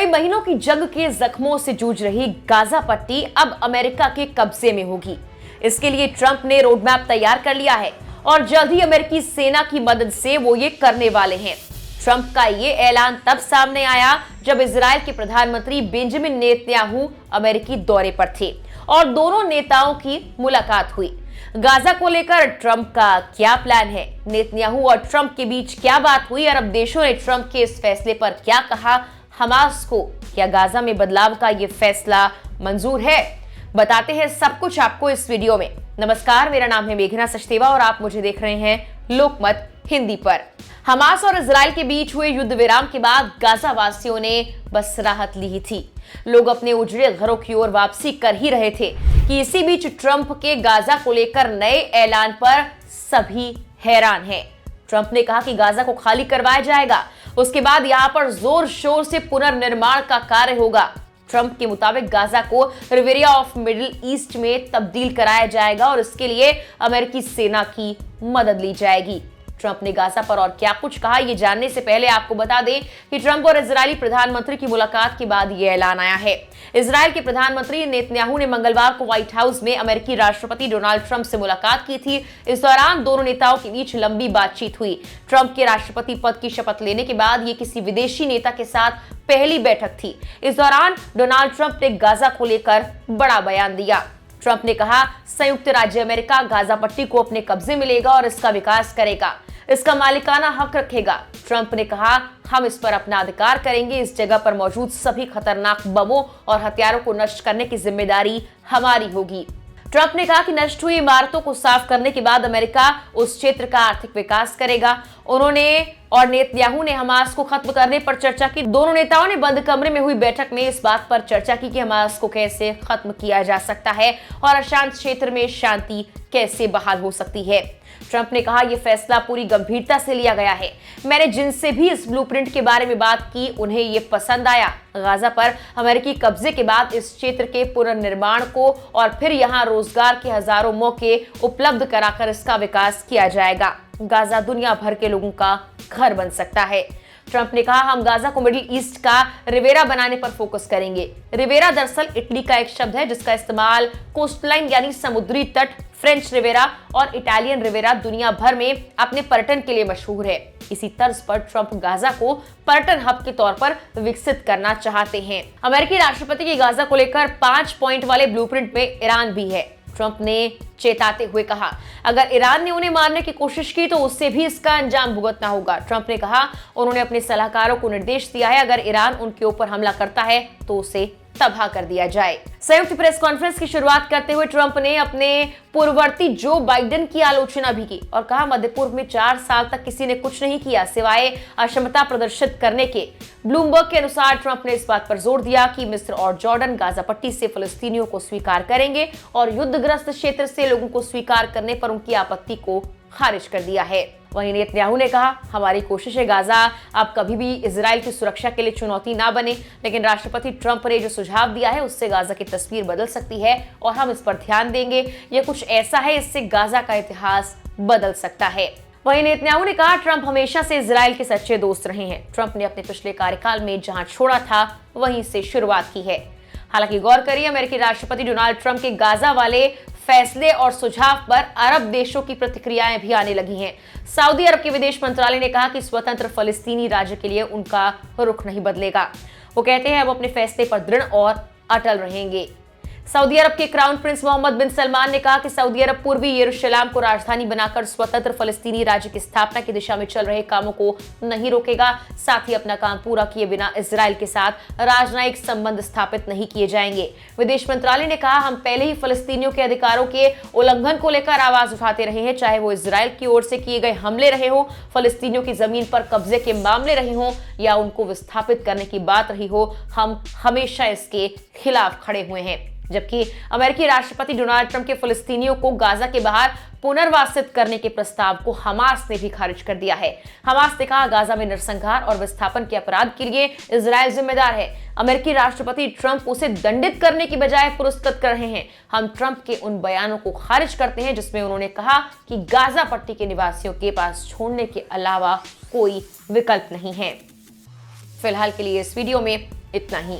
कई महीनों की जंग के जख्मों से जूझ रही गाजा पट्टी अब अमेरिका के कब्जे में होगी। इसके लिए ट्रंप ने रोडमैप तैयार कर लिया है और जल्द ही अमेरिकी सेना की मदद से वो ये करने वाले हैं। ट्रंप का ये ऐलान तब सामने आया जब इजराइल के प्रधानमंत्री बेंजामिन नेतन्याहू अमेरिकी दौरे पर थे और दोनों नेताओं की मुलाकात हुई। गाजा को लेकर ट्रंप का क्या प्लान है, नेतन्याहू और ट्रंप के बीच क्या बात हुई, अरब देशों ने ट्रंप के इस फैसले पर क्या कहा, हमास को क्या गाजा में बदलाव का ये फैसला मंजूर है, बताते हैं सब कुछ आपको इस वीडियो में। नमस्कार, मेरा नाम है मेघना सचदेवा और आप मुझे देख रहे हैं लोकमत हिंदी पर। हमास और इजराइल के बीच हुए युद्ध विराम के बाद गाजा वासियों ने बस राहत ली ही थी। लोग अपने उजड़े घरों की ओर वापसी कर ही रहे थे कि इसी बीच ट्रंप के गाजा को लेकर नए ऐलान पर सभी हैरान हैं। ट्रंप ने कहा कि गाजा को खाली करवाया जाएगा, उसके बाद यहां पर जोर शोर से पुनर्निर्माण का कार्य होगा। ट्रंप के मुताबिक गाजा को रिवेरिया ऑफ मिडिल ईस्ट में तब्दील कराया जाएगा और इसके लिए अमेरिकी सेना की मदद ली जाएगी। ट्रंप ने गाजा पर और क्या कुछ कहा, ये जानने से पहले आपको बता दें कि ट्रंप और इजरायली प्रधानमंत्री की मुलाकात के बाद यह ऐलान आया है। इजरायल के प्रधानमंत्री नेतन्याहू ने मंगलवार को व्हाइट हाउस में अमेरिकी राष्ट्रपति डोनाल्ड ट्रंप से मुलाकात की थी। इस दौरान दोनों नेताओं के बीच लंबी बातचीत हुई। ट्रंप के राष्ट्रपति पद की शपथ लेने के बाद ये किसी विदेशी नेता के साथ पहली बैठक थी। इस दौरान डोनाल्ड ट्रंप ने गाजा को लेकर बड़ा बयान दिया। ट्रंप ने कहा, संयुक्त राज्य अमेरिका गाजा पट्टी को अपने कब्जे में लेगा और इसका विकास करेगा, इसका मालिकाना हक रखेगा। ट्रंप ने कहा, हम इस पर अपना अधिकार करेंगे, इस जगह पर मौजूद सभी खतरनाक बमों और हथियारों को नष्ट करने की जिम्मेदारी हमारी होगी। ट्रंप ने कहा कि नष्ट हुई इमारतों को साफ करने के बाद अमेरिका उस क्षेत्र का आर्थिक विकास करेगा। उन्होंने और नेतन्याहू ने हमास को खत्म करने पर चर्चा की। दोनों नेताओं ने बंद कमरे में हुई बैठक में इस बात पर चर्चा की कि हमास को कैसे खत्म किया जा सकता है और अशांत क्षेत्र में शांति कैसे बहाल हो सकती है। ट्रंप ने कहा, यह फैसला पूरी गंभीरता से लिया गया है। मैंने जिनसे भी इस ब्लूप्रिंट के बारे में बात की, उन्हें यह पसंद आया। गाजा पर अमेरिकी कब्जे के बाद इस क्षेत्र के पुनर्निर्माण को और फिर यहां रोजगार के हजारों मौके उपलब्ध कराकर इसका विकास किया जाएगा। गाजा दुनिया भर के लोगों का घर बन सकता है। ट्रंप ने कहा, हम गाजा को मिडिल ईस्ट का रिवेरा बनाने पर फोकस करेंगे। रिवेरा दरअसल इटली का एक शब्द है जिसका इस्तेमाल कोस्टलाइन यानी समुद्री तट, फ्रेंच रिवेरा और इटालियन रिवेरा दुनिया भर में अपने पर्यटन के लिए मशहूर है। इसी तर्ज पर ट्रंप गाजा को पर्यटन हब के तौर पर विकसित करना चाहते हैं। अमेरिकी राष्ट्रपति की गाजा को लेकर 5 पॉइंट वाले ब्लूप्रिंट में ईरान भी है। ट्रंप ने चेताते हुए कहा, अगर ईरान ने उन्हें मारने की कोशिश की तो उससे भी इसका अंजाम भुगतना होगा। ट्रंप ने कहा, उन्होंने अपने सलाहकारों को निर्देश दिया है, अगर ईरान उनके ऊपर हमला करता है तो उसे तबाह कर दिया जाए। संयुक्त प्रेस कॉन्फ्रेंस की शुरुआत करते हुए ट्रंप ने अपने पूर्ववर्ती जो बाइडेन की आलोचना भी की और कहा, मध्य पूर्व में 4 साल तक किसी ने कुछ नहीं किया सिवाय अक्षमता प्रदर्शित करने के। ब्लूमबर्ग के अनुसार ट्रंप ने इस बात पर जोर दिया कि मिस्र और जॉर्डन गाजा पट्टी से फिलिस्तीनियों को स्वीकार करेंगे और युद्धग्रस्त क्षेत्र से लोगों को स्वीकार करने पर उनकी आपत्ति को खारिज कर दिया है। वहीं नेतन्याहू ने कहा, हमारी कोशिश है गाजा अब कभी भी इजराइल की सुरक्षा के लिए चुनौती ना बने, लेकिन राष्ट्रपति ट्रंप ने जो सुझाव दिया है उससे गाजा की तस्वीर बदल सकती है और हम इस पर ध्यान देंगे। यह कुछ ऐसा है, इससे गाजा का इतिहास बदल सकता है। वहीं नेतन्याहू ने कहा, ट्रंप हमेशा से इजराइल के सच्चे दोस्त रहे हैं। ट्रंप ने अपने पिछले कार्यकाल में जहां छोड़ा था वहीं से शुरुआत की है। हालांकि गौर करिए, अमेरिकी राष्ट्रपति डोनाल्ड ट्रंप के गाजा वाले फैसले और सुझाव पर अरब देशों की प्रतिक्रियाएं भी आने लगी हैं। सऊदी अरब के विदेश मंत्रालय ने कहा कि स्वतंत्र फलस्तीनी राज्य के लिए उनका रुख नहीं बदलेगा। वो कहते हैं, हम अपने फैसले पर दृढ़ और अटल रहेंगे। सऊदी अरब के क्राउन प्रिंस मोहम्मद बिन सलमान ने कहा कि सऊदी अरब पूर्वी यरूशलेम को राजधानी बनाकर स्वतंत्र फलस्तीनी राज्य की स्थापना की दिशा में चल रहे कामों को नहीं रोकेगा। साथ ही अपना काम पूरा किए बिना इजराइल के साथ राजनयिक संबंध स्थापित नहीं किए जाएंगे। विदेश मंत्रालय ने कहा, हम पहले ही फलस्तीनियों के अधिकारों के उल्लंघन को लेकर आवाज उठाते रहे हैं, चाहे वो इजराइल की ओर से किए गए हमले रहे हो, फलस्तीनियों की जमीन पर कब्जे के मामले रहे हों या उनको विस्थापित करने की बात रही हो, हम हमेशा इसके खिलाफ खड़े हुए हैं। जबकि अमेरिकी राष्ट्रपति डोनाल्ड ट्रंप के फिलिस्तीनियों को गाजा के बाहर पुनर्वासित करने के प्रस्ताव को हमास ने भी खारिज कर दिया है। हमास ने कहा, गाजा में नरसंहार और विस्थापन के अपराध के लिए इजराइल जिम्मेदार है। अमेरिकी राष्ट्रपति ट्रंप उसे दंडित करने की बजाय पुरस्कृत कर रहे हैं। हम ट्रंप के उन बयानों को खारिज करते हैं जिसमें उन्होंने कहा कि गाजा पट्टी के निवासियों के पास छोड़ने के अलावा कोई विकल्प नहीं है। फिलहाल के लिए इस वीडियो में इतना ही।